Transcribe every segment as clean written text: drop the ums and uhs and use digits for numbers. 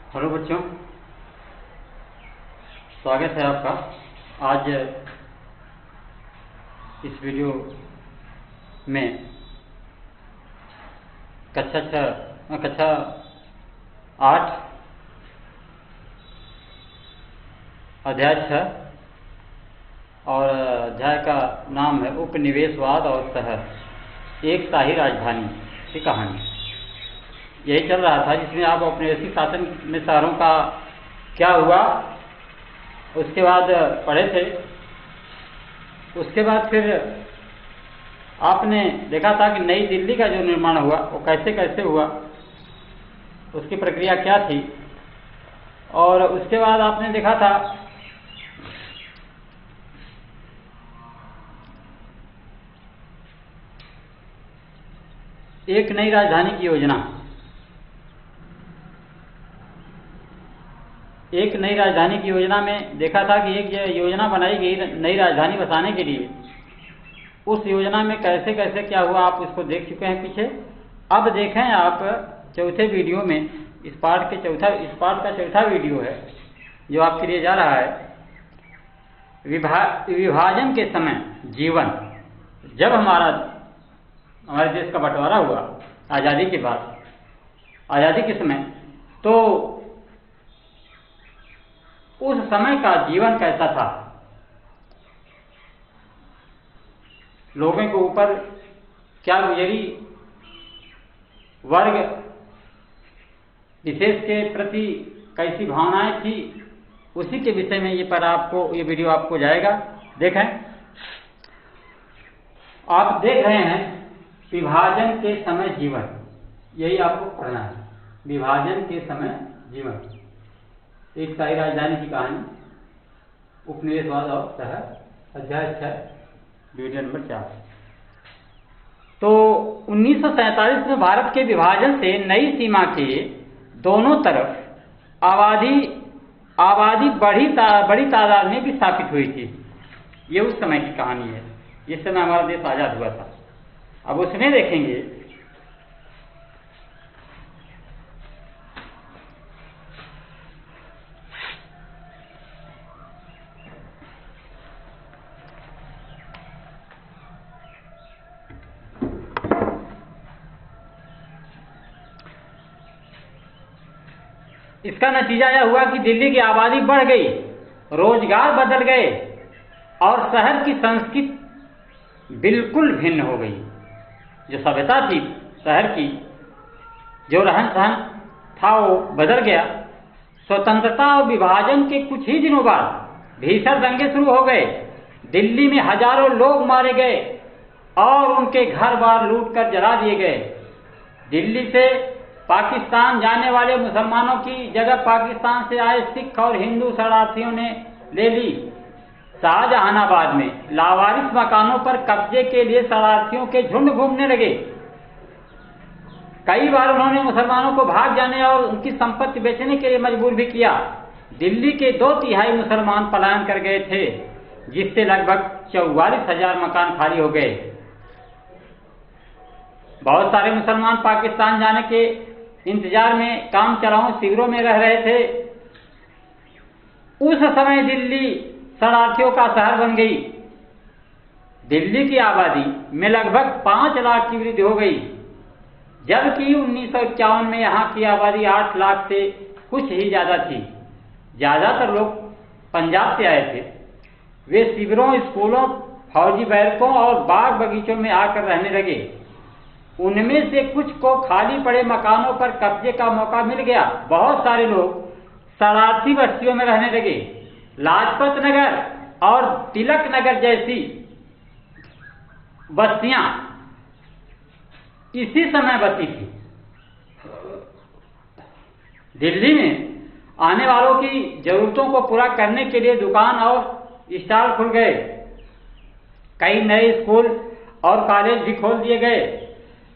Hello बच्चों, स्वागत है आपका। आज इस वीडियो में कक्षा 8 अध्याय 6 और अध्याय का नाम है उपनिवेशवाद और शहर, एक शाही राजधानी की कहानी। यही चल रहा था जिसमें आप औपनिवेशिक शासन में शहरों का क्या हुआ उसके बाद पढ़े थे। उसके बाद फिर आपने देखा था कि नई दिल्ली का जो निर्माण हुआ वो कैसे कैसे हुआ, उसकी प्रक्रिया क्या थी। और उसके बाद आपने देखा था एक नई राजधानी की योजना। एक नई राजधानी की योजना में देखा था कि एक योजना बनाई गई नई राजधानी बसाने के लिए। उस योजना में कैसे कैसे क्या हुआ आप उसको देख चुके हैं पीछे। अब देखें आप चौथे वीडियो में, इस पार्ट का चौथा वीडियो है जो आपके लिए जा रहा है। विभाजन के समय जीवन, जब हमारे देश का बंटवारा हुआ आज़ादी के बाद, आज़ादी के समय, तो उस समय का जीवन कैसा था, लोगों के ऊपर क्या गुजरी, वर्ग विशेष के प्रति कैसी भावनाएं थी, उसी के विषय में ये वीडियो आपको जाएगा। देखें, आप देख रहे हैं विभाजन के समय जीवन, यही आपको पढ़ना है। विभाजन के समय जीवन, एक शाही राजधानी की कहानी, उपनिवेशवाद और शहर, अध्याय 6, वीडियो नंबर 4। तो 1947 में भारत के विभाजन से नई सीमा के दोनों तरफ आबादी बड़ी तादाद में भी स्थापित हुई थी। ये उस समय की कहानी है जिस समय हमारा देश आज़ाद हुआ था। अब उसमें देखेंगे इसका नतीजा यह हुआ कि दिल्ली की आबादी बढ़ गई, रोजगार बदल गए और शहर की संस्कृति बिल्कुल भिन्न हो गई। जो सभ्यता थी शहर की, जो रहन सहन था, वो बदल गया। स्वतंत्रता और विभाजन के कुछ ही दिनों बाद भीषण दंगे शुरू हो गए। दिल्ली में हजारों लोग मारे गए और उनके घर बार लूट कर जला दिए गए। दिल्ली से पाकिस्तान जाने वाले मुसलमानों की जगह पाकिस्तान से आए सिख और हिंदू शरणार्थियों ने ले ली। शाहजहानाबाद में लावारिस मकानों पर कब्जे के लिए शरणार्थियों के झुंड घूमने लगे। कई बार उन्होंने मुसलमानों को भाग जाने और उनकी संपत्ति बेचने के लिए मजबूर भी किया। दिल्ली के 2/3 मुसलमान पलायन कर गए थे, जिससे लगभग 44,000 मकान खाली हो गए। बहुत सारे मुसलमान पाकिस्तान जाने के इंतजार में काम चलाओ शिविरों में रह रहे थे। उस समय दिल्ली शरणार्थियों का शहर बन गई। दिल्ली की आबादी में लगभग 5 लाख की वृद्धि हो गई, जबकि 1951 में यहाँ की आबादी 8 लाख से कुछ ही ज्यादा थी। ज्यादातर लोग पंजाब से आए थे। वे शिविरों, स्कूलों, फौजी बैरकों और बाग बगीचों में आकर रहने लगे। उनमें से कुछ को खाली पड़े मकानों पर कब्जे का मौका मिल गया। बहुत सारे लोग शरणार्थी बस्तियों में रहने लगे। लाजपत नगर और तिलक नगर जैसी बस्तियां इसी समय बसी थी। दिल्ली में आने वालों की जरूरतों को पूरा करने के लिए दुकान और स्टॉल खुल गए। कई नए स्कूल और कॉलेज भी खोल दिए गए।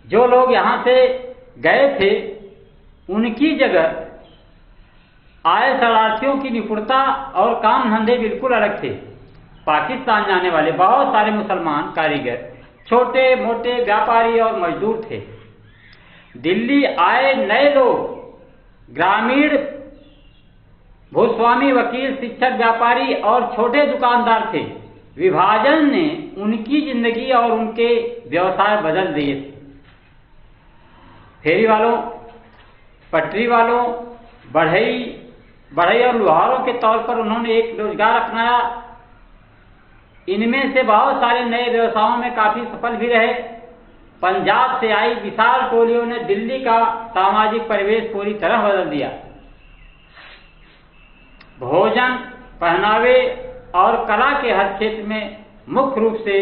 जो लोग यहाँ से गए थे उनकी जगह आए शरणार्थियों की निपुणता और काम धंधे बिल्कुल अलग थे। पाकिस्तान जाने वाले बहुत सारे मुसलमान कारीगर, छोटे मोटे व्यापारी और मजदूर थे। दिल्ली आए नए लोग ग्रामीण भूस्वामी, वकील, शिक्षक, व्यापारी और छोटे दुकानदार थे। विभाजन ने उनकी जिंदगी और उनके व्यवसाय बदल दिए थे। फेरी वालों, पटरी वालों, बढ़ई और लुहारों के तौर पर उन्होंने एक रोजगार अपनाया। इनमें से बहुत सारे नए व्यवसायों में काफी सफल भी रहे। पंजाब से आई विशाल टोलियों ने दिल्ली का सामाजिक परिवेश पूरी तरह बदल दिया। भोजन, पहनावे और कला के हर क्षेत्र में मुख्य रूप से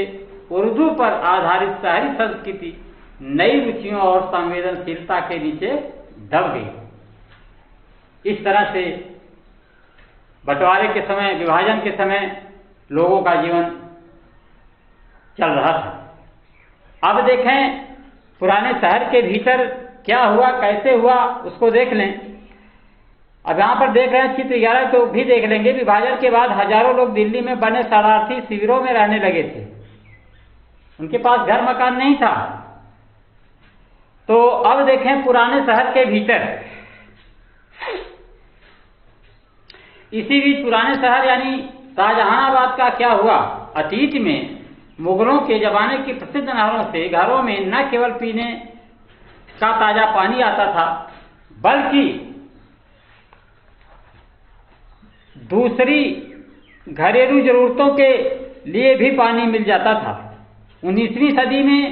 उर्दू पर आधारित शहरी संस्कृति नई रुचियों और संवेदनशीलता के नीचे दब गई। इस तरह से बंटवारे के समय, विभाजन के समय लोगों का जीवन चल रहा था। अब देखें पुराने शहर के भीतर क्या हुआ, कैसे हुआ, उसको देख लें। अब यहाँ पर देख रहे हैं चित्र 11 तो भी देख लेंगे। विभाजन के बाद हजारों लोग दिल्ली में बने शरणार्थी शिविरों में रहने लगे थे। उनके पास घर मकान नहीं था। तो अब देखें पुराने शहर के भीतर, इसी बीच पुराने शहर यानी शाहजहानाबाद का क्या हुआ। अतीत में मुगलों के जमाने की प्रसिद्ध नहरों से घरों में न केवल पीने का ताजा पानी आता था, बल्कि दूसरी घरेलू जरूरतों के लिए भी पानी मिल जाता था। 19वीं सदी में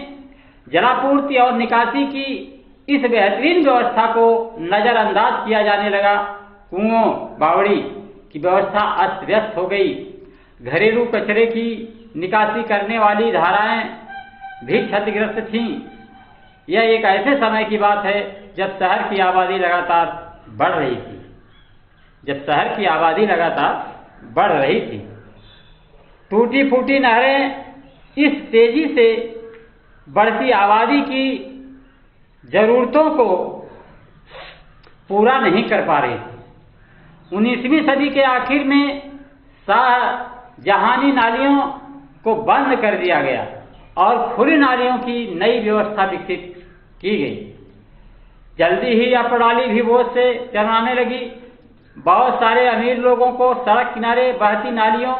जलापूर्ति और निकासी की इस बेहतरीन व्यवस्था को नजरअंदाज किया जाने लगा। कुओं, बावड़ी की व्यवस्था अस्त व्यस्त हो गई। घरेलू कचरे की निकासी करने वाली धाराएं भी क्षतिग्रस्त थीं। यह एक ऐसे समय की बात है जब शहर की आबादी लगातार बढ़ रही थी। टूटी फूटी नहरें इस तेजी से बढ़ती आबादी की जरूरतों को पूरा नहीं कर पा रही थी। 19वीं सदी के आखिर में शाहजहानी नालियों को बंद कर दिया गया और खुली नालियों की नई व्यवस्था विकसित की गई। जल्दी ही यह प्रणाली भी बोझ से चरमाने लगी। बहुत सारे अमीर लोगों को सड़क किनारे बहती नालियों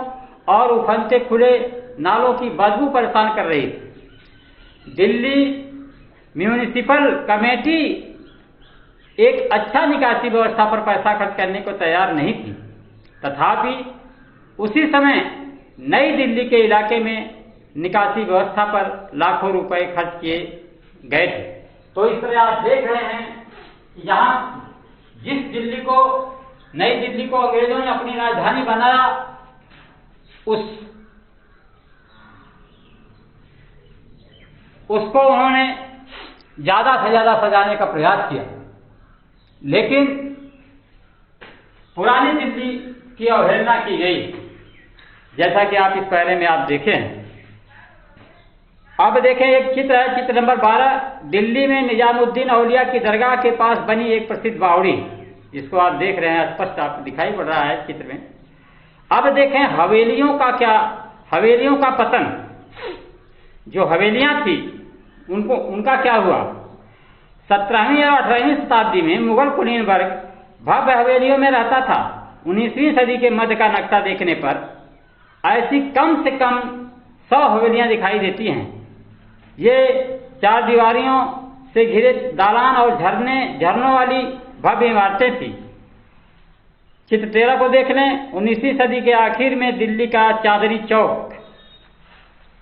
और उफनते खुले नालों की बदबू परेशान कर रही थी। दिल्ली म्यूनिसिपल कमेटी एक अच्छा निकासी व्यवस्था पर पैसा खर्च करने को तैयार नहीं थी। तथापि उसी समय नई दिल्ली के इलाके में निकासी व्यवस्था पर लाखों रुपए खर्च किए गए थे। तो इस तरह आप देख रहे हैं कि यहाँ जिस दिल्ली को, नई दिल्ली को अंग्रेजों ने अपनी राजधानी बनाया, उसको उन्होंने ज्यादा से ज्यादा सजाने का प्रयास किया, लेकिन पुरानी दिल्ली की अवहेलना की गई, जैसा कि आप इस पहले में आप देखे हैं। अब देखें एक चित्र है, चित्र नंबर 12। दिल्ली में निजामुद्दीन औलिया की दरगाह के पास बनी एक प्रसिद्ध बावड़ी, जिसको आप देख रहे हैं, स्पष्ट आपको दिखाई पड़ रहा है चित्र में। अब देखें हवेलियों का पतन। जो हवेलियां थी उनका क्या हुआ। 17वीं और 18वीं शताब्दी में मुगल कुलीन वर्ग भव्य हवेलियों में रहता था। 19वीं सदी के मध्य का नक्शा देखने पर ऐसी कम से कम 100 हवेलियां दिखाई देती हैं। ये 4 दीवारियों से घिरे दालान और झरनों वाली भव्य इमारतें थी। चित्र 13 को देख लें। 19वीं सदी के आखिर में दिल्ली का चांदनी चौक।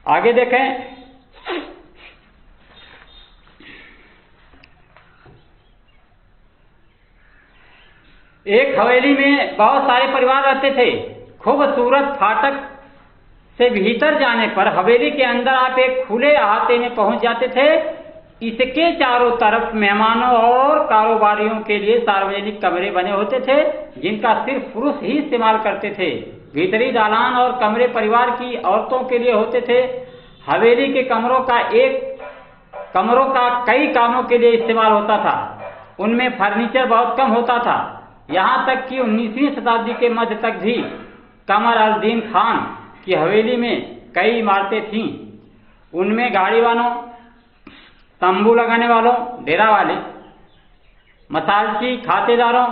आगे देखें। एक हवेली में बहुत सारे परिवार रहते थे। खूबसूरत फाटक से भीतर जाने पर हवेली के अंदर आप एक खुले अहाते में पहुंच जाते थे। इसके चारों तरफ मेहमानों और कारोबारियों के लिए सार्वजनिक कमरे बने होते थे, जिनका सिर्फ पुरुष ही इस्तेमाल करते थे। भीतरी दालान और कमरे परिवार की औरतों के लिए होते थे। हवेली के कमरों का कई कामों के लिए इस्तेमाल होता था। उनमें फर्नीचर बहुत कम होता था। यहाँ तक कि 19वीं शताब्दी के मध्य तक भी कमर अल दीन खान की हवेली में कई इमारतें थीं। उनमें गाड़ी वालों, तंबू लगाने वालों, डेरा वाले, मसालची, खातेदारों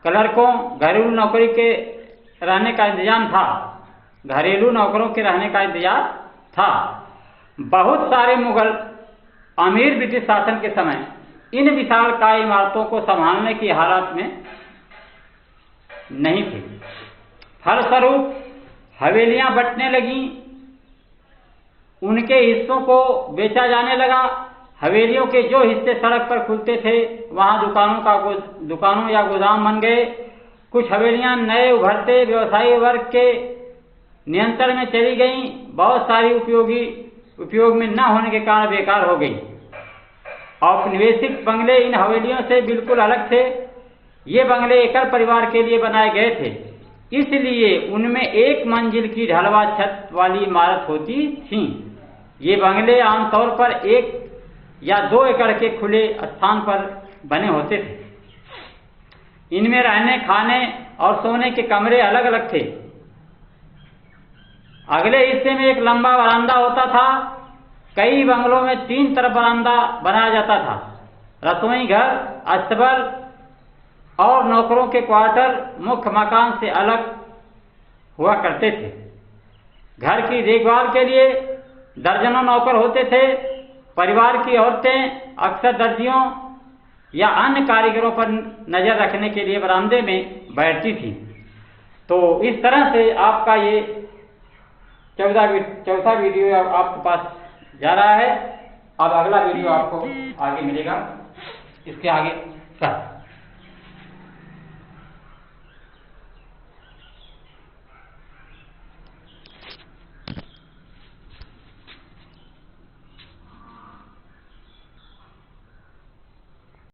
क्लर्कों, घरेलू नौकरी के रहने का इंतजाम था, घरेलू नौकरों के रहने का इंतजाम था। बहुत सारे मुगल अमीर ब्रिटिश शासन के समय इन विशालकाय इमारतों को संभालने की हालत में नहीं थे। फलस्वरूप हवेलियां बंटने लगी, उनके हिस्सों को बेचा जाने लगा। हवेलियों के जो हिस्से सड़क पर खुलते थे वहां दुकानों या गोदाम बन गए। कुछ हवेलियां नए उभरते व्यवसायी वर्ग के नियंत्रण में चली गईं। बहुत सारी उपयोग में न होने के कारण बेकार हो गई। औपनिवेशिक बंगले इन हवेलियों से बिल्कुल अलग थे। ये बंगले एकल परिवार के लिए बनाए गए थे, इसलिए उनमें एक मंजिल की ढलवा छत वाली इमारत होती थी। ये बंगले आमतौर पर 1 या 2 एकड़ के खुले स्थान पर बने होते थे। इनमें रहने, खाने और सोने के कमरे अलग अलग थे। अगले हिस्से में एक लंबा बरामदा होता था। कई बंगलों में 3 तरफ बरामदा बनाया जाता था। रसोई घर, अस्तबल और नौकरों के क्वार्टर मुख्य मकान से अलग हुआ करते थे। घर की देखभाल के लिए दर्जनों नौकर होते थे। परिवार की औरतें अक्सर दर्जियों या अन्य कारीगरों पर नजर रखने के लिए बरामदे में बैठती थी। तो इस तरह से आपका ये चौथा वीडियो आपके पास जा रहा है। अब अगला वीडियो आपको आगे मिलेगा, इसके आगे का।